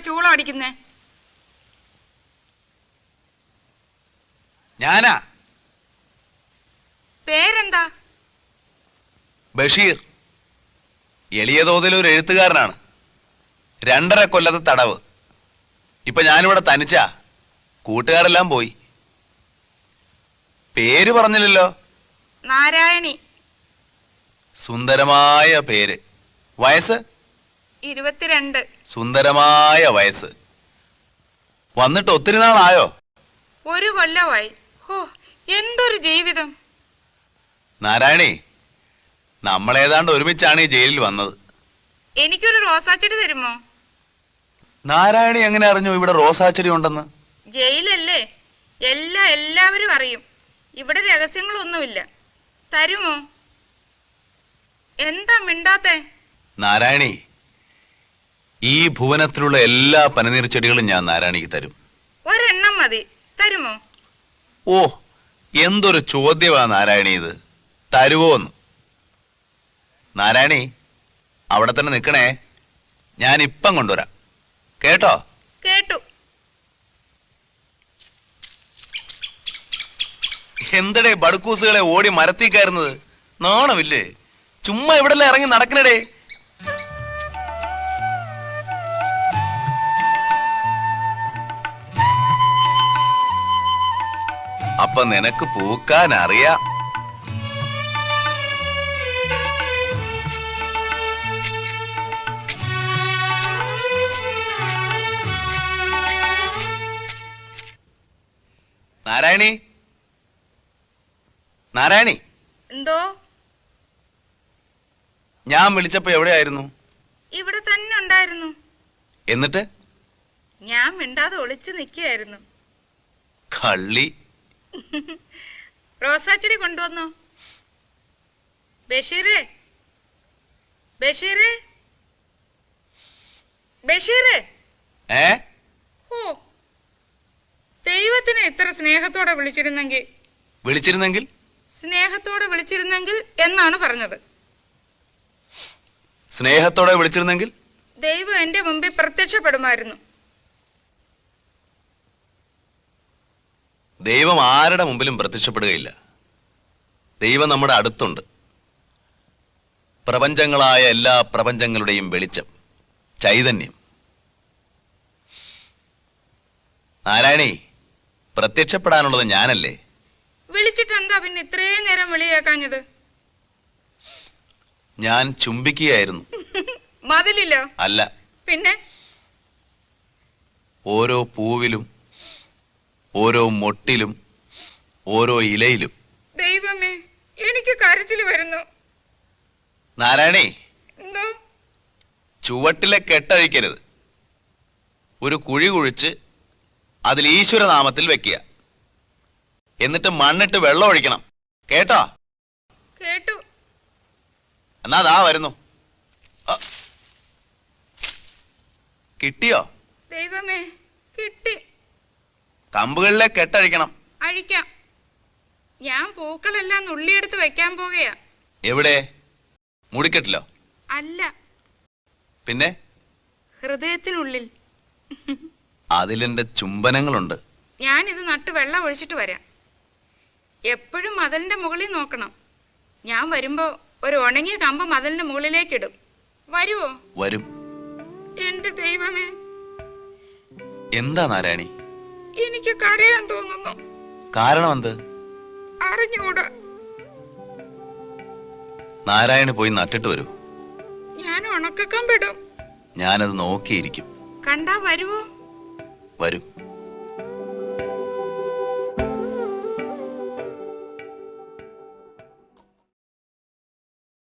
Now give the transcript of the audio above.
ചൂളം അടിക്കുന്നേ? ഞാനാ. പേരെന്താ? ബഷീർ. എളിയ തോതിലൊരു എഴുത്തുകാരനാണ്. 2.5 കൊല്ലത്തെ തടവ്. ഇപ്പൊ ഞാനിവിടെ തനിച്ചാ. കൂട്ടുകാരെല്ലാം പോയി. പേര് പറഞ്ഞില്ലല്ലോ. നാരായണി. സുന്ദരമായ പേര്. വയസ്സ്? 22. സുന്ദരമായ വയസ്സ്. വന്നിട്ട് ഒത്തിരി നാളായോ? 1 കൊല്ലമായി. ഹോ, എന്തൊരു ജീവിതം. നാരായണി, നമ്മളേതാണ്ട് ഒരുമിച്ചാണ് ഈ ജയിലിൽ വന്നത്. എനിക്കൊരു റോസാച്ചെടി തരുമോ? നാരായണി എങ്ങനെ അറിഞ്ഞു ഇവിടെ റോസാച്ചെടി ഉണ്ടെന്ന്? ജയിലല്ലേ, എല്ലാവരും അറിയും. ഇവിടെ രഹസ്യങ്ങളൊന്നുമില്ല. തരുമോ? എന്താ മിണ്ടാത്തെ? നാരായണി, ഈ ഭുവനത്തിലുള്ള എല്ലാ പനിനീർ ചെടികളും ഞാൻ നാരായണിക്ക് തരും. ഒരെണ്ണം മതി. തരുമോ? ഓ, എന്തൊരു ചോദ്യമാ നാരായണി ഇത്. തരുവോന്ന്? നാരായണി, അവിടെ തന്നെ നിൽക്കണേ. ഞാൻ ഇപ്പം കൊണ്ടുവരാം. കേട്ടോ? കേട്ടു. എന്തടേ ബടുക്കൂസുകളെ ഓടി മരത്തിൽ കയറുന്നത്? നാണമില്ലേ? ചുമ്മാ ഇവിടെല്ലാം ഇറങ്ങി നടക്കണടേ. അപ്പൊ നിനക്ക് പൂക്കാൻ അറിയാം. നാരായണി, നാരായണി. എന്തോ? ഞാൻ വിളിച്ചപ്പോ എവിടെയായിരുന്നു? ഇവിടെ തന്നെ ഉണ്ടായിരുന്നു. എന്നിട്ട്? ഞാൻ മിണ്ടാതെ ഒളിച്ചു നിൽക്കുകയായിരുന്നു. കള്ളി. റോസാച്ചെടി കൊണ്ടുവന്നോ? ബഷീറേ, ബഷീറേ, ബഷീറേ. ഓ, ദൈവത്തിനെ ഇത്ര സ്നേഹത്തോടെ വിളിച്ചിരുന്നെങ്കിൽ സ്നേഹത്തോടെ വിളിച്ചിരുന്നെങ്കിൽ എന്നാണ് പറഞ്ഞത്. സ്നേഹത്തോടെ വിളിച്ചിരുന്നെങ്കിൽ ദൈവം എന്റെ മുമ്പിൽ പ്രത്യക്ഷപ്പെടുമായിരുന്നു. ദൈവം ആരുടെ മുമ്പിലും പ്രത്യക്ഷപ്പെടുകയില്ല. ദൈവം നമ്മുടെ അടുത്തുണ്ട്. പ്രപഞ്ചങ്ങളായ എല്ലാ പ്രപഞ്ചങ്ങളുടെയും വെളിച്ചം, ചൈതന്യം. നാരായണി, പ്രത്യക്ഷപ്പെടാനുള്ളത് ഞാനല്ലേ? വിളിച്ചിട്ട് എന്താ പിന്നെ ഇത്രയും നേരം വിളിയേക്കാഞ്ഞത്? ഞാൻ ചുംബിക്കുകയായിരുന്നു. മതിലില്ലോ? അല്ല. പിന്നെ? ഓരോ പൂവിലും, ഓരോ മൊട്ടിലും, ഓരോ ഇലയിലും. ദൈവമേ, എനിക്ക് കരച്ചിൽ വരുന്നു. നാരായണി, എന്തോ? ചുവട്ടിലെ കെട്ടഴിക്കരുത്. ഒരു കുഴി കുഴിച്ച് അതിൽ ഈശ്വരനാമത്തിൽ വെക്കുക. എന്നിട്ട് മണ്ണിട്ട് വെള്ളം ഒഴിക്കണം. കേട്ടോ? കേട്ടു. എന്നാ ദാ വരുന്നു. കിട്ടിയോ? ദൈവമേ, കിട്ടി. കമ്പുകളിലെ കെട്ടഴിക്കണം. അഴിക്കാം. ഞാൻ പൂക്കളെല്ലാം നുള്ളിയെടുത്ത് വെക്കാൻ പോകുകയാ. എവിടെ? മുടിക്കെട്ടിലോ? അല്ല, പിന്നെ? ഹൃദയത്തിനുള്ളിൽ. അതിലെന്റെ ചുംബനങ്ങളുണ്ട്. ഞാനിത് നട്ട് വെള്ളം ഒഴിച്ചിട്ട് വരാം. എപ്പോഴും മതിലിന്റെ മുകളിൽ നോക്കണം. ഞാൻ വരുമ്പോ ഒരു ഉണങ്ങിയ കമ്പ് മതിലിന്റെ മുകളിലേക്ക് ഇടും. വരുവോ? വരും. എന്റെ ദൈവമേ. എന്താ നാരായണി? എനിക്ക് കരയാൻ തോന്നുന്നു. കാരണം എന്ത്? അറിഞ്ഞൂടാ. നാരായണി പോയി നട്ടിട്ട് വരൂ. ഞാൻ ഉണക്കക്കമ്പിടും. ഞാനത് നോക്കിയിരിക്കും. കണ്ടാ വരുവോ? വരും.